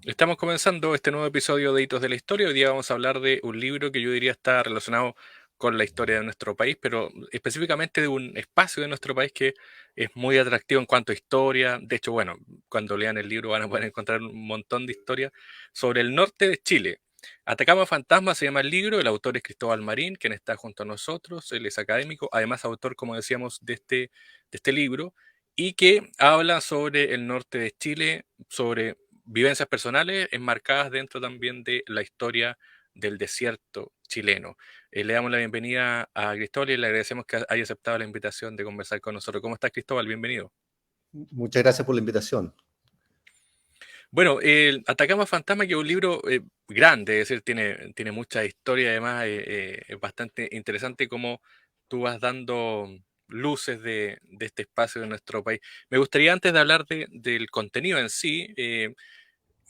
Estamos comenzando este nuevo episodio de Hitos de la Historia. Hoy día vamos a hablar de un libro que yo diría está relacionado con la historia de nuestro país, pero específicamente de un espacio de nuestro país que es muy atractivo en cuanto a historia. De hecho, bueno, cuando lean el libro van a poder encontrar un montón de historia sobre el norte de Chile. Atacama Fantasma se llama el libro, el autor es Cristóbal Marín, quien está junto a nosotros, él es académico, además autor, como decíamos, de este libro, y que habla sobre el norte de Chile, sobre vivencias personales enmarcadas dentro también de la historia del desierto chileno. Le damos la bienvenida a Cristóbal y le agradecemos que haya aceptado la invitación de conversar con nosotros. ¿Cómo estás, Cristóbal? Bienvenido. Muchas gracias por la invitación. Bueno, el Atacama Fantasma, que es un libro grande, es decir, tiene mucha historia, además es bastante interesante cómo tú vas dando luces de este espacio de nuestro país. Me gustaría, antes de hablar del contenido en sí,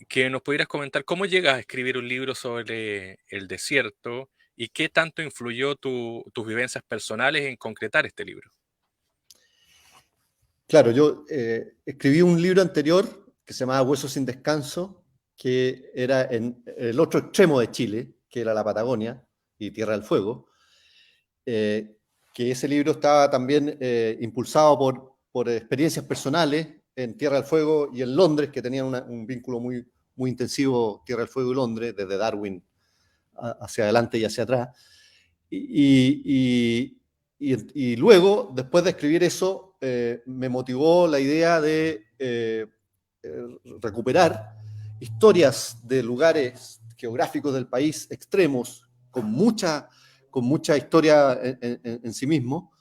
que nos pudieras comentar cómo llegas a escribir un libro sobre el desierto y qué tanto influyó tus vivencias personales en concretar este libro. Claro, yo escribí un libro anterior que se llamaba Huesos sin Descanso, que era en el otro extremo de Chile, que era la Patagonia y Tierra del Fuego, eh, que ese libro estaba también impulsado por experiencias personales en Tierra del Fuego y en Londres, que tenían un vínculo muy intensivo Tierra del Fuego y Londres, desde Darwin hacia adelante y hacia atrás. Y luego, después de escribir eso, me motivó la idea de recuperar historias de lugares geográficos del país extremos, con mucha historia en sí mismo,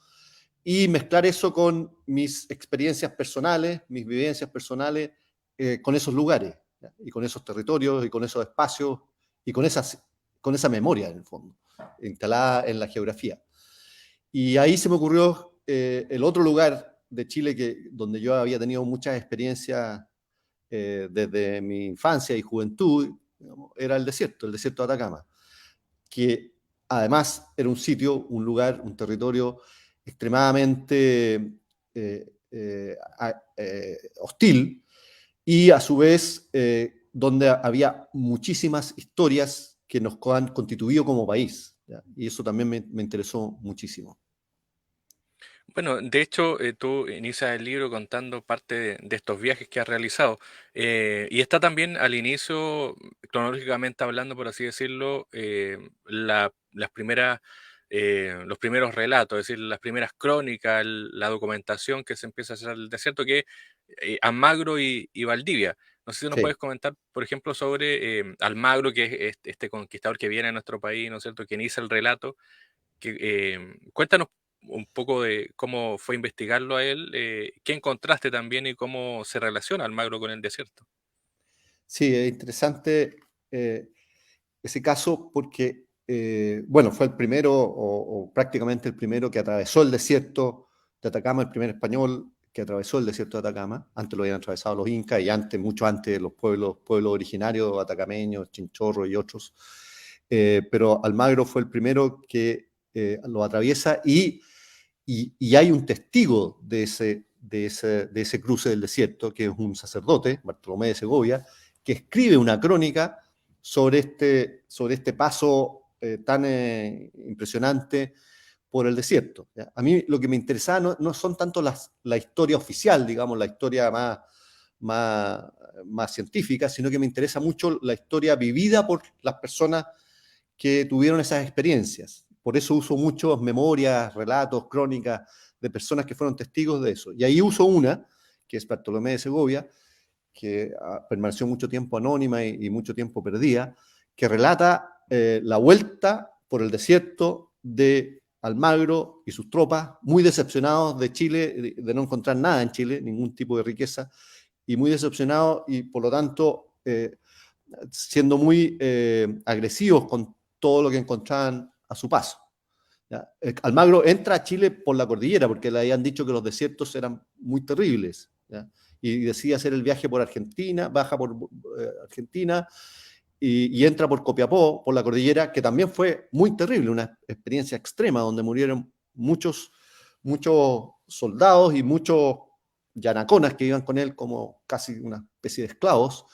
y mezclar eso con mis experiencias personales, mis vivencias personales, con esos lugares, ¿ya? Y con esos territorios, y con esos espacios, y con esa memoria, en el fondo, instalada en la geografía. Y ahí se me ocurrió el otro lugar de Chile donde yo había tenido muchas experiencias desde mi infancia y juventud, digamos, era el desierto de Atacama, que además era un sitio, un lugar, un territorio extremadamente hostil, y a su vez donde había muchísimas historias que nos han constituido como país, ¿ya? Y eso también me interesó muchísimo. Bueno, de hecho, tú inicias el libro contando parte de estos viajes que has realizado. Y está también al inicio, cronológicamente hablando, por así decirlo, las primeras, los primeros relatos, es decir, las primeras crónicas, la documentación que se empieza a hacer al desierto, que Almagro y Valdivia. No sé si nos puedes Sí. comentar, por ejemplo, sobre Almagro, que es este conquistador que viene a nuestro país, ¿no es cierto?, que inicia el relato. Cuéntanos un poco de cómo fue investigarlo a él, qué encontraste también y cómo se relaciona Almagro con el desierto. Sí, es interesante ese caso porque, bueno, fue el primero o prácticamente el primero que atravesó el desierto de Atacama, el primer español que atravesó el desierto de Atacama. Antes lo habían atravesado los incas y antes, mucho antes, los pueblos originarios, atacameños, chinchorros y otros. Pero Almagro fue el primero que lo atraviesa y hay un testigo de ese cruce del desierto, que es un sacerdote, Bartolomé de Segovia, que escribe una crónica sobre este paso tan impresionante por el desierto, ¿ya? A mí lo que me interesaba no son tanto la historia oficial, digamos, la historia más, más científica, sino que me interesa mucho la historia vivida por las personas que tuvieron esas experiencias. Por eso uso muchos memorias, relatos, crónicas de personas que fueron testigos de eso. Y ahí uso una, que es Bartolomé de Segovia, que permaneció mucho tiempo anónima y mucho tiempo perdida, que relata la vuelta por el desierto de Almagro y sus tropas, muy decepcionados de Chile, de no encontrar nada en Chile, ningún tipo de riqueza, y muy decepcionados y por lo tanto siendo muy agresivos con todo lo que encontraban a su paso, ¿ya? Almagro entra a Chile por la cordillera porque le habían dicho que los desiertos eran muy terribles, ¿ya? Y decide hacer el viaje por Argentina, baja por Argentina y entra por Copiapó, por la cordillera, que también fue muy terrible, una experiencia extrema donde murieron muchos soldados y muchos yanaconas que iban con él como casi una especie de esclavos.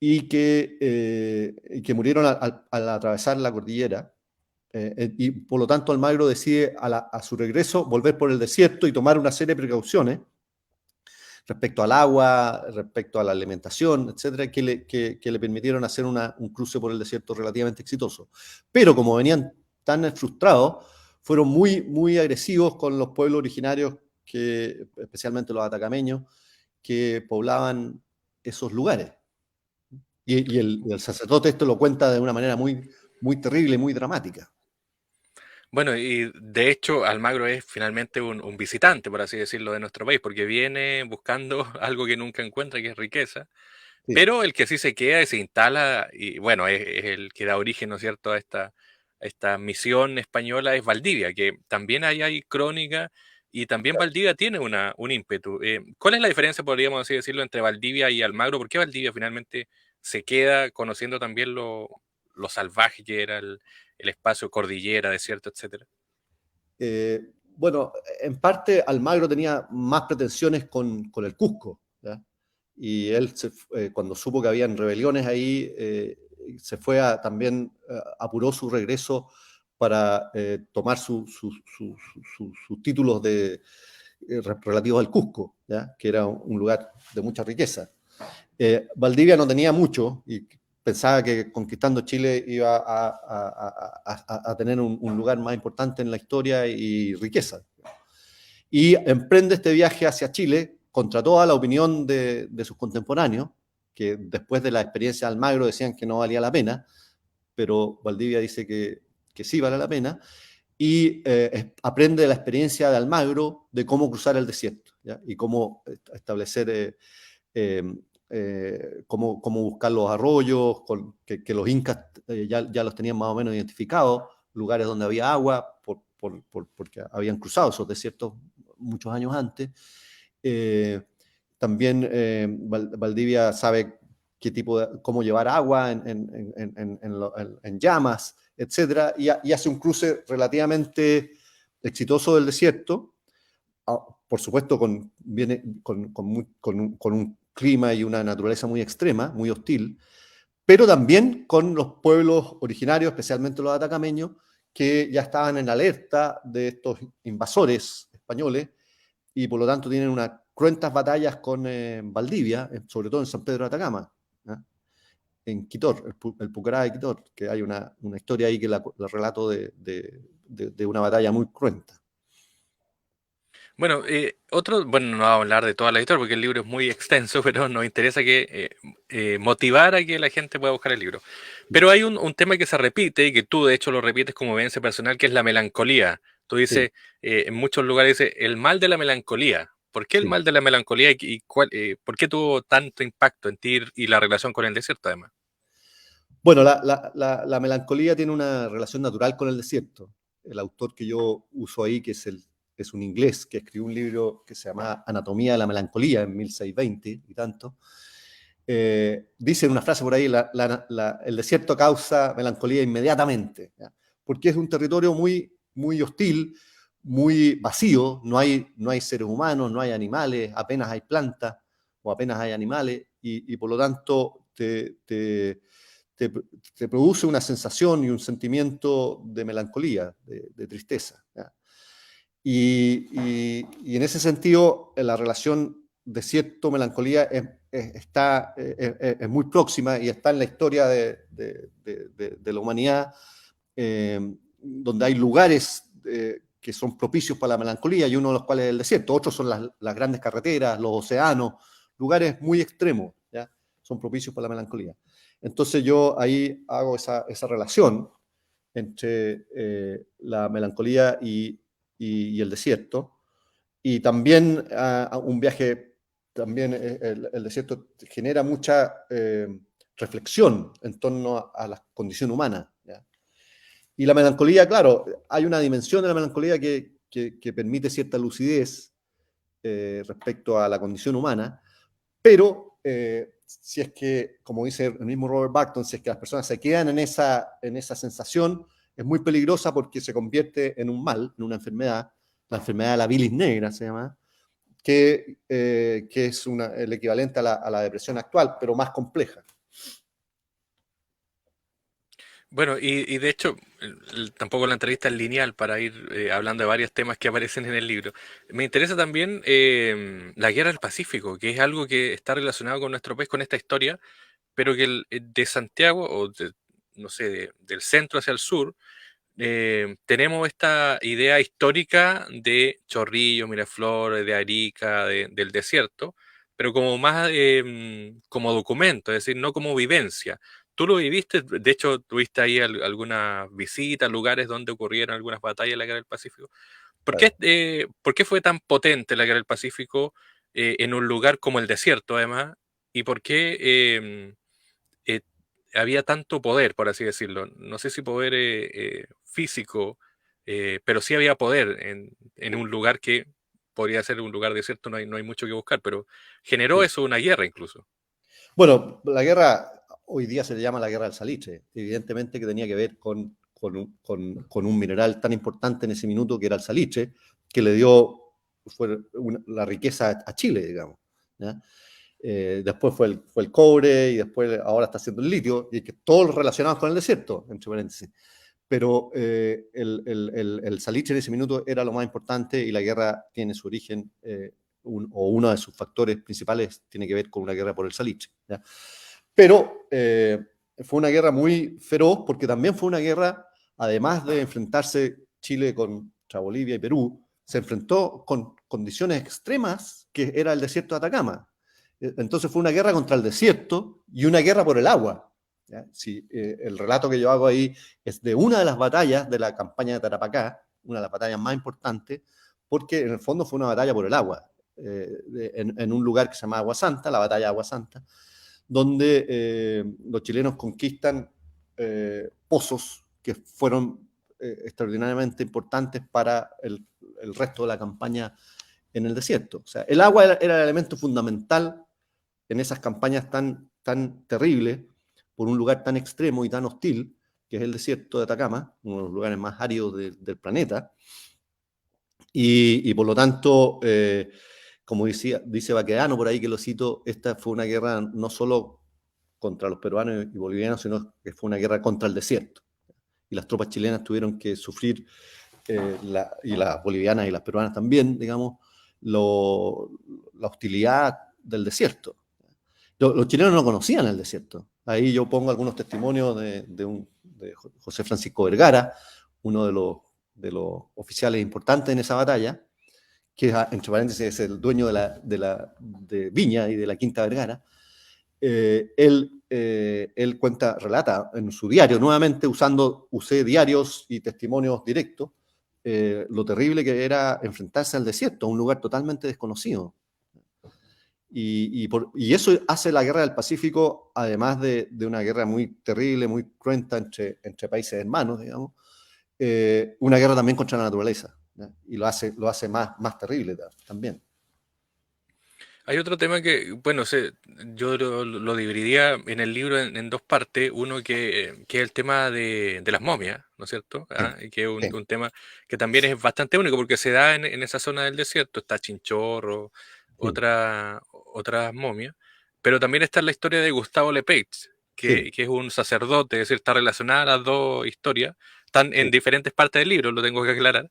y que murieron al atravesar la cordillera. Y por lo tanto Almagro decide a su regreso volver por el desierto y tomar una serie de precauciones respecto al agua, respecto a la alimentación, etcétera, que le permitieron hacer un cruce por el desierto relativamente exitoso. Pero como venían tan frustrados, fueron muy agresivos con los pueblos originarios, especialmente los atacameños, que poblaban esos lugares. Y el sacerdote esto lo cuenta de una manera muy terrible, muy dramática. Bueno, y de hecho Almagro es finalmente un visitante, por así decirlo, de nuestro país, porque viene buscando algo que nunca encuentra, que es riqueza, Sí. pero el que sí se queda y se instala, y bueno, es el que da origen, ¿no es cierto?, a esta misión española es Valdivia, que también ahí hay crónica, y también Valdivia tiene un ímpetu. ¿Cuál es la diferencia, podríamos así decirlo, entre Valdivia y Almagro? ¿Por qué Valdivia finalmente se queda conociendo también lo salvaje que era el espacio, cordillera, desierto, etcétera? Bueno, en parte Almagro tenía más pretensiones con el Cusco, ¿ya? Y él, cuando supo que habían rebeliones ahí, se fue también, apuró su regreso para tomar sus títulos relativos al Cusco, ¿ya? Que era un lugar de mucha riqueza. Valdivia no tenía mucho y pensaba que conquistando Chile iba a tener un lugar más importante en la historia y riqueza. Y emprende este viaje hacia Chile contra toda la opinión de sus contemporáneos, que después de la experiencia de Almagro decían que no valía la pena, pero Valdivia dice que sí vale la pena, y aprende de la experiencia de Almagro de cómo cruzar el desierto, ¿ya? Y cómo establecer eh, cómo buscar los arroyos, que los incas ya los tenían más o menos identificados, lugares donde había agua, porque habían cruzado esos desiertos muchos años antes. Eh, También Valdivia sabe cómo llevar agua en llamas, etcétera, y hace un cruce relativamente exitoso del desierto, por supuesto viene con un clima y una naturaleza muy extrema, muy hostil, pero también con los pueblos originarios, especialmente los atacameños, que ya estaban en alerta de estos invasores españoles y por lo tanto tienen unas cruentas batallas con Valdivia, sobre todo en San Pedro de Atacama, ¿eh? En Quitor, el Pucará de Quitor, que hay una historia ahí que la relato de una batalla muy cruenta. Bueno, bueno, no vamos a hablar de toda la historia porque el libro es muy extenso, pero nos interesa motivar a que la gente pueda buscar el libro. Pero hay un tema que se repite y que tú de hecho lo repites como vivencia personal, que es la melancolía. Tú Sí, dices, en muchos lugares dice, el mal de la melancolía. ¿Por qué el sí. mal de la melancolía por qué tuvo tanto impacto en ti y la relación con el desierto además? Bueno, la melancolía tiene una relación natural con el desierto. El autor que yo uso ahí, es un inglés que escribió un libro que se llama Anatomía de la Melancolía en 1620 y tanto, dice en una frase por ahí, el desierto causa melancolía inmediatamente, ¿ya? Porque es un territorio muy hostil, muy vacío, no hay seres humanos, no hay animales, apenas hay plantas o apenas hay animales, y por lo tanto te, te produce una sensación y un sentimiento de melancolía, de tristeza, ¿ya? Y en ese sentido, la relación desierto-melancolía es muy próxima y está en la historia de la humanidad, donde hay lugares que son propicios para la melancolía y uno de los cuales es el desierto. Otros son las grandes carreteras, los océanos, lugares muy extremos, ¿ya? Son propicios para la melancolía. Entonces yo ahí hago esa relación entre la melancolía y el desierto. Y también un viaje, también el desierto genera mucha reflexión en torno a la condición humana, ¿ya? Y la melancolía, claro, hay una dimensión de la melancolía que permite cierta lucidez respecto a la condición humana, pero si es que, como dice el mismo Robert Barton, si es que las personas se quedan en esa sensación, es muy peligrosa porque se convierte en un mal, en una enfermedad, la enfermedad de la bilis negra se llama, que es el equivalente a la depresión actual, pero más compleja. Bueno, y de hecho, tampoco la entrevista es lineal para ir hablando de varios temas que aparecen en el libro. Me interesa también la Guerra del Pacífico, que es algo que está relacionado con nuestro país, con esta historia, pero que de Santiago, no sé, del centro hacia el sur, tenemos esta idea histórica de Chorrillos, Miraflores, de Arica, del desierto, pero como más como documento, es decir, no como vivencia. Tú lo viviste, de hecho, tuviste ahí algunas visitas, lugares donde ocurrieron algunas batallas en la Guerra del Pacífico. Claro. ¿Por qué fue tan potente la Guerra del Pacífico en un lugar como el desierto, además? ¿Y por qué eh, había tanto poder, por así decirlo? No sé si poder físico, pero sí había poder en un lugar que podría ser un lugar desierto, no hay mucho que buscar, pero generó Sí. eso una guerra incluso. Bueno, la guerra hoy día se le llama la guerra del salitre, evidentemente que tenía que ver con un mineral tan importante en ese minuto que era el salitre, que le dio la riqueza a Chile, digamos. ¿Ya? Después fue el cobre y después ahora está haciendo el litio, y que todos relacionados con el desierto, entre paréntesis. Pero el salitre en ese minuto era lo más importante y la guerra tiene su origen, o uno de sus factores principales tiene que ver con una guerra por el salitre. ¿Ya? Pero fue una guerra muy feroz porque también fue una guerra, además de enfrentarse Chile contra Bolivia y Perú, se enfrentó con condiciones extremas que era el desierto de Atacama. Entonces fue una guerra contra el desierto y una guerra por el agua. ¿Ya? Sí, el relato que yo hago ahí es de una de las batallas de la campaña de Tarapacá, una de las batallas más importantes, porque en el fondo fue una batalla por el agua, en un lugar que se llama Agua Santa, la batalla de Agua Santa, donde los chilenos conquistan pozos que fueron extraordinariamente importantes para el resto de la campaña en el desierto. O sea, el agua era el elemento fundamental en esas campañas tan terribles, por un lugar tan extremo y tan hostil, que es el desierto de Atacama, uno de los lugares más áridos del planeta, y por lo tanto, como dice Baquedano por ahí que lo cito, esta fue una guerra no solo contra los peruanos y bolivianos, sino que fue una guerra contra el desierto. Y las tropas chilenas tuvieron que sufrir, y las bolivianas y las peruanas también, digamos, lo, la hostilidad del desierto. Los chilenos no conocían el desierto. Ahí yo pongo algunos testimonios de José Francisco Vergara, uno de los oficiales importantes en esa batalla, que entre paréntesis es el dueño de Viña y de la Quinta Vergara. Él relata en su diario, nuevamente usé diarios y testimonios directos, lo terrible que era enfrentarse al desierto, a un lugar totalmente desconocido. Y eso hace la guerra del Pacífico, además de una guerra muy terrible, muy cruenta entre países hermanos, digamos, una guerra también contra la naturaleza. ¿Ya? Y lo hace más terrible también. Hay otro tema que, bueno, yo lo dividiría en el libro en dos partes. Uno que es el tema de las momias, ¿no es cierto? Sí, Y que es sí, un tema que también es bastante único porque se da en esa zona del desierto. Está Chinchorro, sí, otras momias. Pero también está la historia de Gustavo Lepage, sí, que es un sacerdote, es decir, está relacionada las dos historias. Están en sí, diferentes partes del libro, lo tengo que aclarar.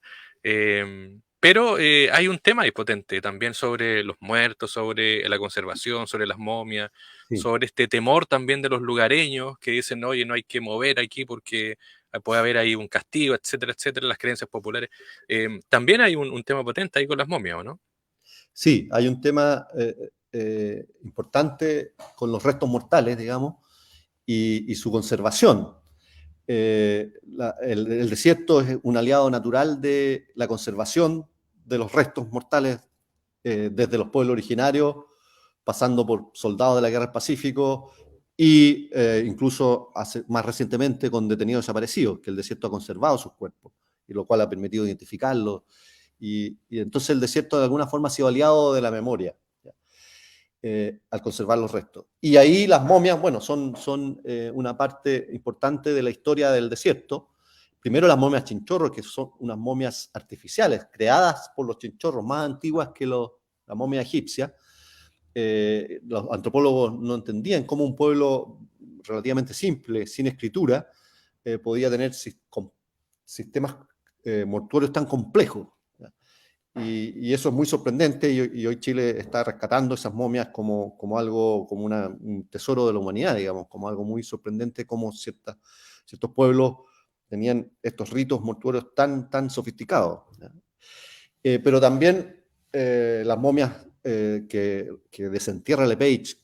Pero hay un tema ahí potente también sobre los muertos, sobre la conservación, sobre las momias, sí. sobre este temor también de los lugareños que dicen, oye, no hay que mover aquí porque puede haber ahí un castigo, etcétera, etcétera, las creencias populares. También hay un tema potente ahí con las momias, ¿o no? Sí, hay un tema importante con los restos mortales, digamos, y su conservación. El desierto es un aliado natural de la conservación de los restos mortales, desde los pueblos originarios, pasando por soldados de la Guerra del Pacífico y incluso más recientemente con detenidos desaparecidos, que el desierto ha conservado sus cuerpos, y lo cual ha permitido identificarlos. Y entonces el desierto de alguna forma ha sido aliado de la memoria, al conservar los restos. Y ahí las momias, bueno, son una parte importante de la historia del desierto. Primero las momias chinchorros, que son unas momias artificiales, creadas por los chinchorros, más antiguas que la momia egipcia. Los antropólogos no entendían cómo un pueblo relativamente simple, sin escritura, podía tener sistemas mortuorios tan complejos. Y eso es muy sorprendente, y hoy Chile está rescatando esas momias como algo, como un tesoro de la humanidad, digamos, como algo muy sorprendente, como ciertos pueblos tenían estos ritos mortuorios tan sofisticados. Pero también las momias que desentierra Lepage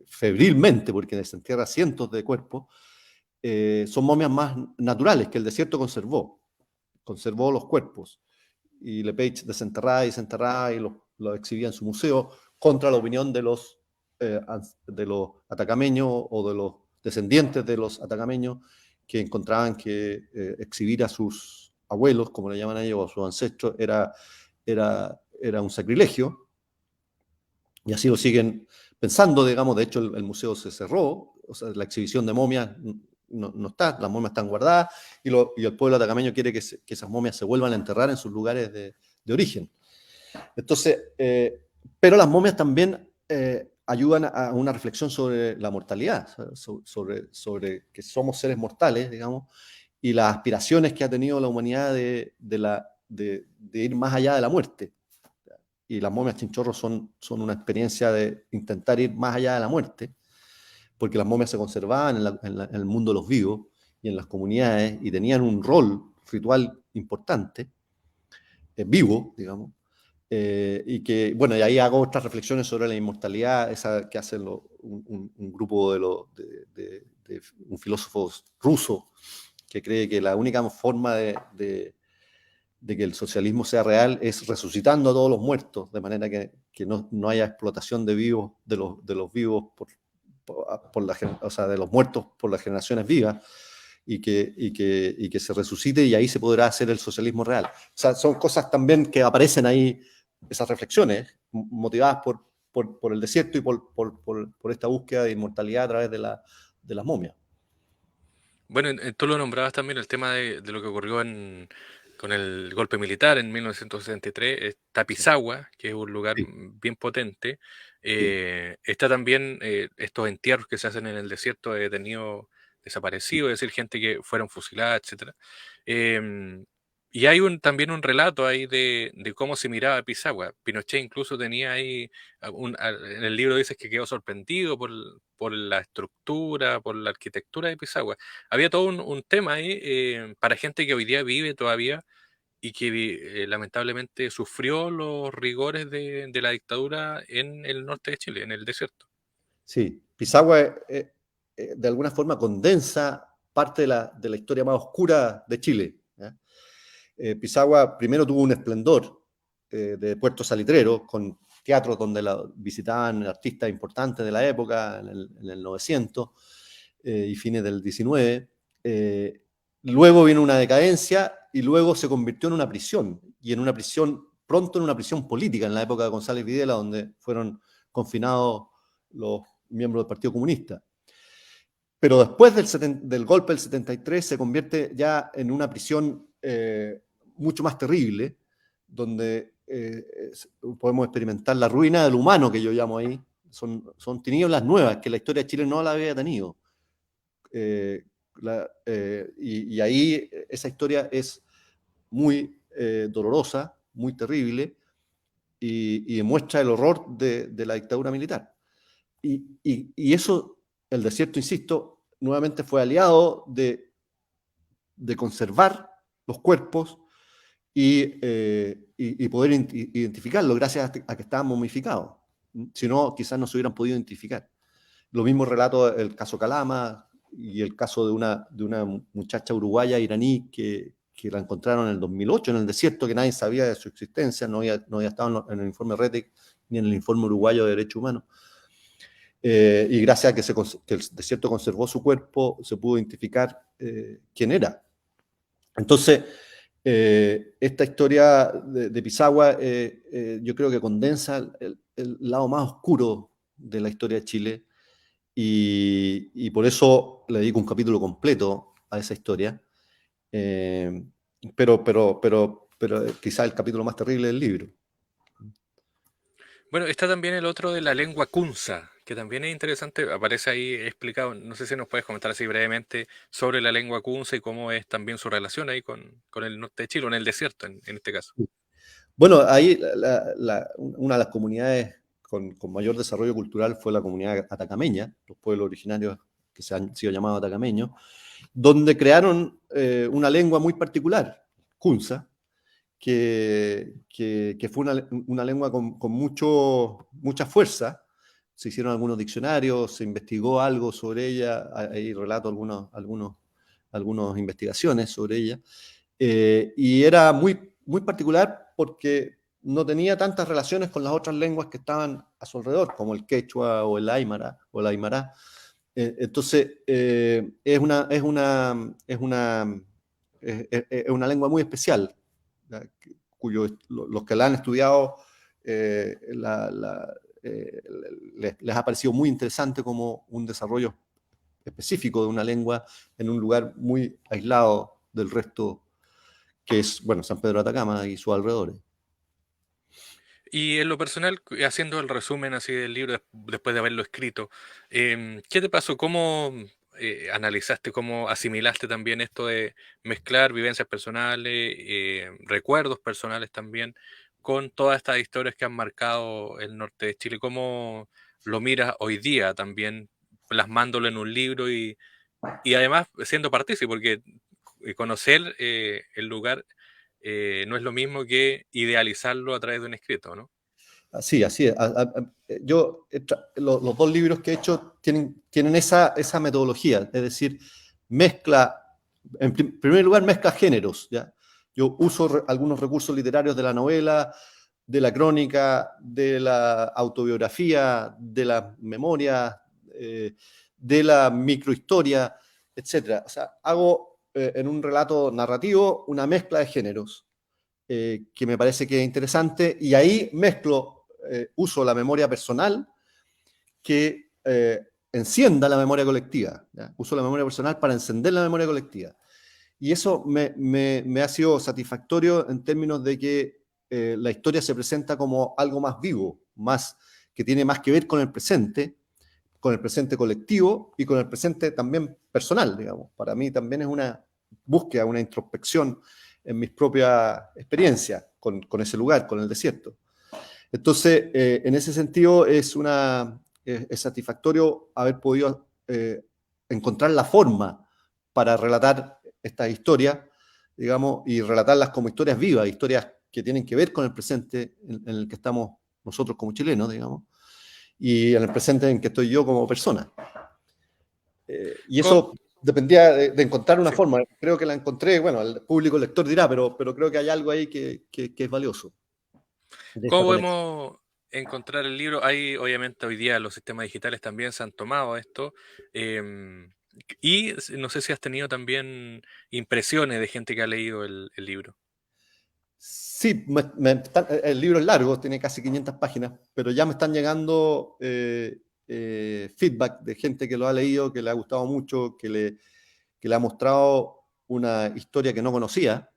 febrilmente, porque desentierra cientos de cuerpos, son momias más naturales que el desierto conservó los cuerpos, y Lepage desenterraba y desenterraba y los exhibía en su museo contra la opinión de los atacameños o de los descendientes de los atacameños, que encontraban que exhibir a sus abuelos, como le llaman a ellos, o a sus ancestros, era un sacrilegio, y así lo siguen pensando, digamos. De hecho, el museo se cerró, o sea, la exhibición de momias no está, las momias están guardadas, y el pueblo atacameño quiere que esas momias se vuelvan a enterrar en sus lugares de origen. Entonces, pero las momias también ayudan a una reflexión sobre la mortalidad, sobre que somos seres mortales, digamos, y las aspiraciones que ha tenido la humanidad de ir más allá de la muerte. Y las momias chinchorros son una experiencia de intentar ir más allá de la muerte, porque las momias se conservaban en el mundo de los vivos y en las comunidades, y tenían un rol ritual importante, vivo, digamos, y que, bueno, y ahí hago otras reflexiones sobre la inmortalidad, esa que hace un grupo de un filósofo ruso que cree que la única forma de que el socialismo sea real es resucitando a todos los muertos, de manera que no haya explotación de vivos, de los vivos o sea, de los muertos por las generaciones vivas, y que se resucite, y ahí se podrá hacer el socialismo real. O sea, son cosas también que aparecen ahí, esas reflexiones, motivadas por el desierto y por esta búsqueda de inmortalidad a través de las momias. Bueno, tú lo nombrabas también el tema de lo que ocurrió con el golpe militar en 1963. Está Sí, Pisagua, que es un lugar sí, bien potente. sí, Está también estos entierros que se hacen en el desierto de detenidos desaparecidos, es decir, gente que fueron fusiladas, etcétera. Em, y hay también un relato ahí de cómo se miraba a Pisagua. Pinochet incluso tenía ahí, en el libro dices que quedó sorprendido por la estructura, por la arquitectura de Pisagua. Había todo un tema ahí para gente que hoy día vive todavía y que lamentablemente sufrió los rigores de la dictadura en el norte de Chile, en el desierto. sí. Pisagua de alguna forma condensa parte de la historia más oscura de Chile, ¿ya? Pisagua primero tuvo un esplendor de Puerto Salitrero, con teatros donde visitaban artistas importantes de la época, en el 900 y fines del 19. Luego vino una decadencia, y luego se convirtió en una prisión, y pronto en una prisión política, en la época de González Videla, donde fueron confinados los miembros del Partido Comunista. Pero después del golpe del 73 se convierte ya en una prisión mucho más terrible, donde podemos experimentar la ruina del humano, que yo llamo ahí. Son tinieblas nuevas que la historia de Chile no la había tenido. Eh, y ahí esa historia es muy dolorosa, muy terrible, y demuestra el horror de la dictadura militar. Y eso, el desierto, insisto, nuevamente fue aliado de conservar los cuerpos y poder identificarlos gracias a que estaban momificados. Si no, quizás no se hubieran podido identificar. Lo mismo relato el caso Calama, y el caso de una muchacha uruguaya iraní que la encontraron en el 2008 en el desierto, que nadie sabía de su existencia, no había estado en el informe RETEC ni en el informe uruguayo de derechos humanos. Y gracias a que el desierto conservó su cuerpo, se pudo identificar quién era. Entonces, esta historia de Pisagua, yo creo que condensa el lado más oscuro de la historia de Chile, y por eso le dedico un capítulo completo a esa historia. Eh, pero quizá el capítulo más terrible del libro. Bueno, está también el otro de la lengua kunza, Que también es interesante, aparece ahí explicado, no sé si nos puedes comentar así brevemente sobre la lengua kunza y cómo es también su relación ahí con el norte de Chile, o en el desierto en este caso. Bueno, ahí una de las comunidades con mayor desarrollo cultural fue la comunidad atacameña, los pueblos originarios que se han sido llamados atacameños, donde crearon una lengua muy particular, kunza, que fue una lengua con mucha fuerza. Se hicieron algunos diccionarios, se investigó algo sobre ella, ahí relato algunas investigaciones sobre ella, y era muy particular porque no tenía tantas relaciones con las otras lenguas que estaban a su alrededor, como el quechua o el aymara o el aymara. Entonces, es una lengua muy especial, ¿ya? Los que la han estudiado eh, la, la, eh, les ha parecido muy interesante como un desarrollo específico de una lengua en un lugar muy aislado del resto, que es, bueno, San Pedro de Atacama y sus alrededores. Y en lo personal, haciendo el resumen así del libro después de haberlo escrito, ¿qué te pasó? ¿Cómo analizaste, cómo asimilaste también esto de mezclar vivencias personales, recuerdos personales también, con todas estas historias que han marcado el norte de Chile? ¿Cómo lo miras hoy día también, plasmándolo en un libro y además siendo partícipe? Porque conocer el lugar no es lo mismo que idealizarlo a través de un escrito, ¿no? Así es. Los dos libros que he hecho tienen esa metodología, es decir, mezcla, en primer lugar, mezcla géneros, ¿ya? Yo uso algunos recursos literarios de la novela, de la crónica, de la autobiografía, de la memoria, de la microhistoria, etcétera. O sea, hago en un relato narrativo una mezcla de géneros que me parece que es interesante, y ahí uso la memoria personal que encienda la memoria colectiva. ¿Ya? Uso la memoria personal para encender la memoria colectiva. Y eso me ha sido satisfactorio en términos de que la historia se presenta como algo más vivo, que tiene más que ver con el presente colectivo y con el presente también personal, digamos. Para mí también es una búsqueda, una introspección en mis propias experiencias con ese lugar, con el desierto. Entonces, en ese sentido, es satisfactorio haber podido encontrar la forma para relatar estas historias, digamos, y relatarlas como historias vivas, historias que tienen que ver con el presente en el que estamos nosotros como chilenos, digamos, y en el presente en que estoy yo como persona. Y ¿Cómo, eso dependía de encontrar una sí. forma. Creo que la encontré, bueno, el público lector dirá, pero creo que hay algo ahí que es valioso de esta ¿Cómo conexión. podemos encontrar el libro? Hay, obviamente, hoy día los sistemas digitales también se han tomado esto. em, no sé si has tenido también impresiones de gente que ha leído el libro. Sí, el libro es largo, tiene casi 500 páginas, pero ya me están llegando feedback de gente que lo ha leído, que le ha gustado mucho, que le ha mostrado una historia que no conocía,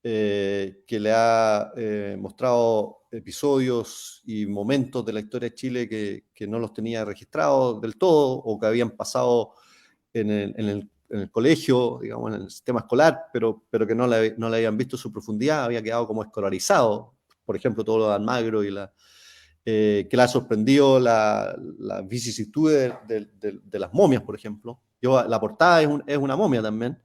que le ha mostrado episodios y momentos de la historia de Chile que no los tenía registrados del todo o que habían pasado en el colegio, digamos, en el sistema escolar, pero que no le habían visto su profundidad, había quedado como escolarizado. Por ejemplo, todo lo de Almagro que le ha sorprendido la vicisitud de las momias, por ejemplo. La portada es una momia también.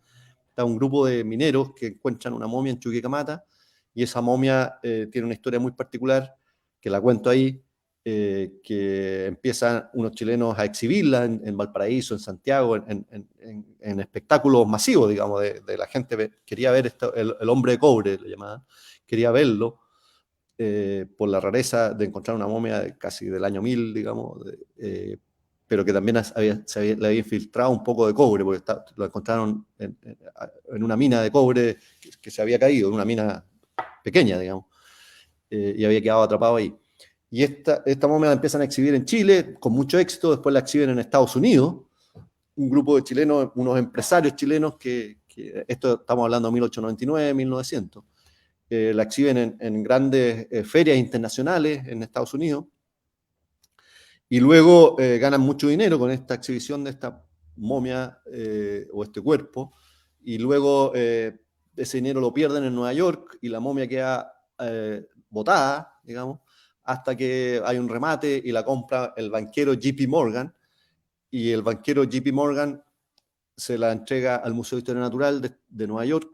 Está un grupo de mineros que encuentran una momia en Chuquicamata, y esa momia tiene una historia muy particular, que la cuento ahí, que empiezan unos chilenos a exhibirla en Valparaíso, en Santiago, en espectáculos masivos, digamos, de la gente quería ver el hombre de cobre, le llamaban, quería verlo, por la rareza de encontrar una momia casi del año 1000, digamos, pero que también le había infiltrado un poco de cobre, porque lo encontraron en una mina de cobre que se había caído, en una mina pequeña, digamos, y había quedado atrapado ahí. Y esta momia la empiezan a exhibir en Chile con mucho éxito, después la exhiben en Estados Unidos, un grupo de chilenos, unos empresarios chilenos esto estamos hablando de 1899, 1900, la exhiben en grandes ferias internacionales en Estados Unidos, Y luego ganan mucho dinero con esta exhibición de esta momia o este cuerpo, y luego ese dinero lo pierden en Nueva York y la momia queda botada, digamos, hasta que hay un remate y la compra el banquero JP Morgan, y el banquero JP Morgan se la entrega al Museo de Historia Natural de Nueva York,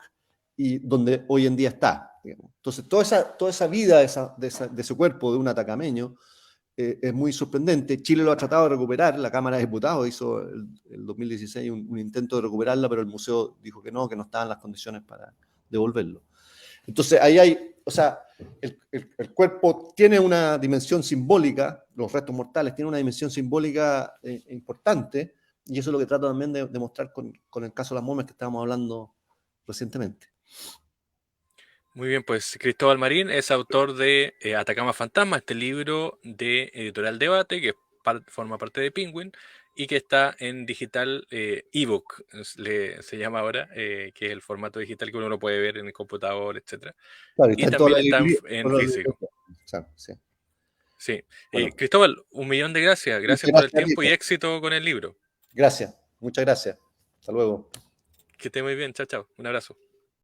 y donde hoy en día está. Digamos. Entonces, toda esa vida de ese cuerpo de un atacameño es muy sorprendente. Chile lo ha tratado de recuperar, la Cámara de Diputados hizo el 2016 un intento de recuperarla, pero el museo dijo que no estaban las condiciones para devolverlo. Entonces, ahí hay, o sea, el cuerpo tiene una dimensión simbólica, los restos mortales tienen una dimensión simbólica importante, y eso es lo que trato también de mostrar con el caso de las momias que estábamos hablando recientemente. Muy bien, pues Cristóbal Marín es autor de Atacama Fantasma, este libro de Editorial Debate, que forma parte de Penguin y que está en digital ebook, se llama ahora, que es el formato digital que uno lo puede ver en el computador, etcétera. Claro, Y está en toda también la está librería. en físico. Sí. Sí. Bueno, Cristóbal, un millón de gracias. muchas Gracias por el gracias, tiempo y Nico. éxito con el libro. Gracias, muchas gracias. Hasta luego. Que esté muy bien. Chao, chao. Un abrazo.